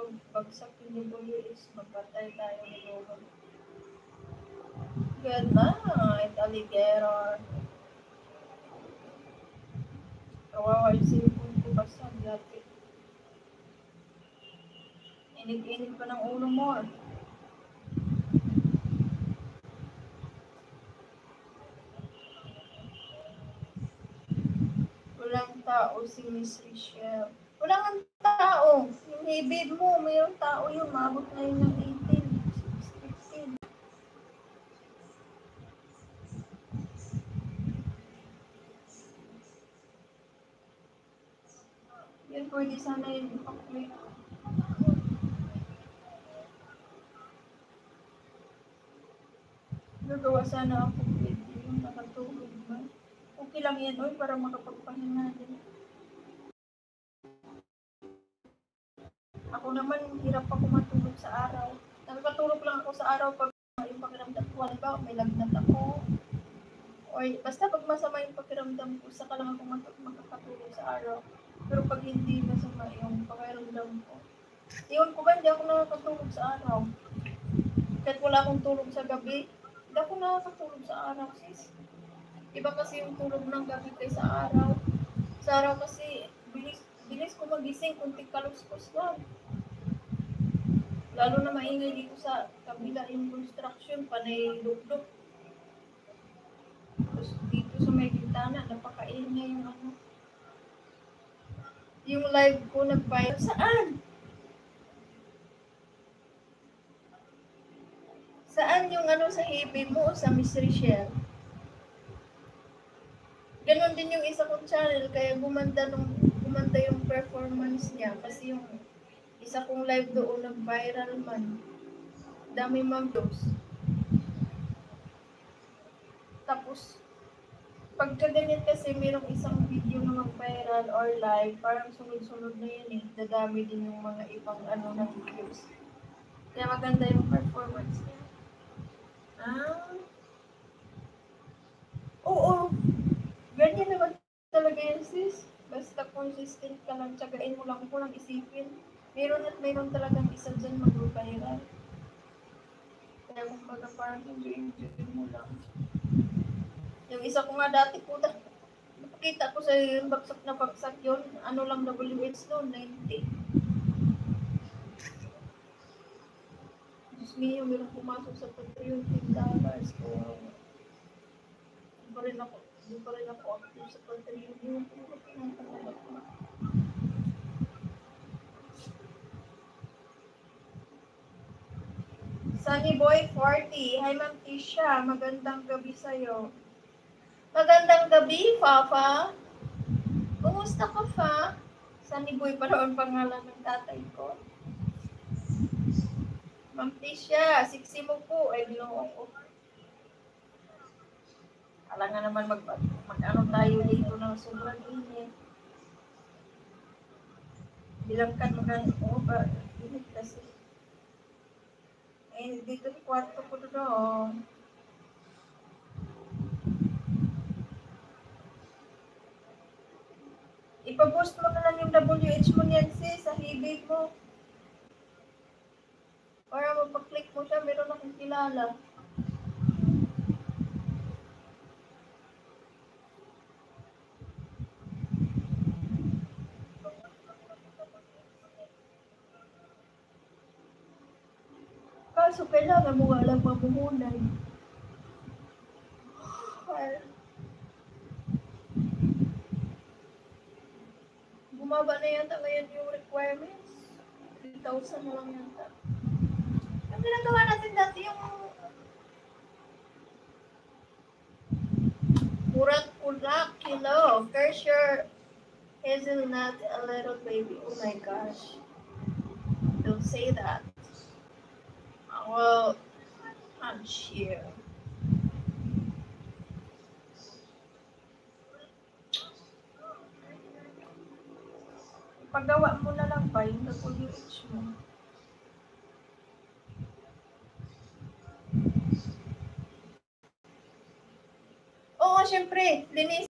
pag bagsak yung WH, magpatay tayo ni Logan. Good night, alligator. Kawawa yung cellphone ko basta dati. Inig-inig pa ng ulo mo. Walang tao si Miss Richelle. Walang tao. Yung hibid mo, mayroong tao yun. Maabot na yun ng 18. 16. Yan, pwede sana yun ipakwit. Nagawa sana ako pwede yung nakatulog ba? Okay lang yan, oy, para makapagpahinga din. Ako naman, hirap ako matulog sa araw. Nakakatulog lang ako sa araw pag yung pakiramdam ko. Halimbawa, may lagnat ako. O basta pag masama yung pakiramdam ko, saka lang ako makakatulog sa araw. Pero pag hindi masama yung pakiramdam ko, iyon ko ba, hindi ako nakakatulog sa araw. Kahit wala akong tulog sa gabi, hindi ako nakakatulog sa araw, sis. Iba kasi yung tulog ng gabi kaysa araw. Sa araw kasi, bilis ko magising, kunting kaluskos lang. Lalo na maingay dito sa kabila yung construction, panay lukdok. Tapos dito sa may bintana, napakaingay yung ano. Yung live ko nag-viral. Saan? Saan yung ano sa hibig mo o sa Miss Richelle? Ganon din yung isa kong channel, kaya gumanda yung performance niya. Kasi yung isa kong live doon nag-viral man. Dami mag-views. Tapos, pagka ganyan kasi mayroong isang video na mag-viral or live, parang sunod-sunod na yun eh. Dadami din yung mga ibang ano ng views. Kaya maganda yung performance niya. Oo. Ganyan naman talaga yan, sis. Basta consistent ka lang, tsagain mo lang, kung lang isipin. Meron at meron talagang isa dyan mag-viral. Kaya kumbaga parang enjoy mo lang. Yung isa ko nga dati po, nakakita ko sa yung bagsak yun, ano lang WH noon, 90. Diyos niyo, meron pumasok sa $30 ko. Hindi pa rin ako active sa $30. Sunny Boy 40. Hi, Ma'am Tisha. Magandang gabi sa'yo. Magandang gabi, Fafa. Kumusta ka, Fa? Sunny Boy pa ang pangalan ng tatay ko. Ma'am Tisha, siksi mo po. Ay, binuong ko. Alam nga naman mag-ano tayo dito ng sobrang init. Bilangkan mo na, ba? Init kasi. Eh, dito sa kwarto ko doon. Ipa-boost mo na lang yung WH mo niyan, sis, sa hibig mo. Para mapag-click mo siya, meron akong kilala. Kaso kailangan mo nga lang mamuhunan. Bumaba na yata ngayon yung requirements. 3,000 na lang yata. Ang ginagawa natin dati yung Kurak kilo. Kersher hazelnut, a little baby. Oh my gosh. Don't say that. Well, punch you. Paggawa mo na lang ba yung WH mo? Oo, syempre. Linis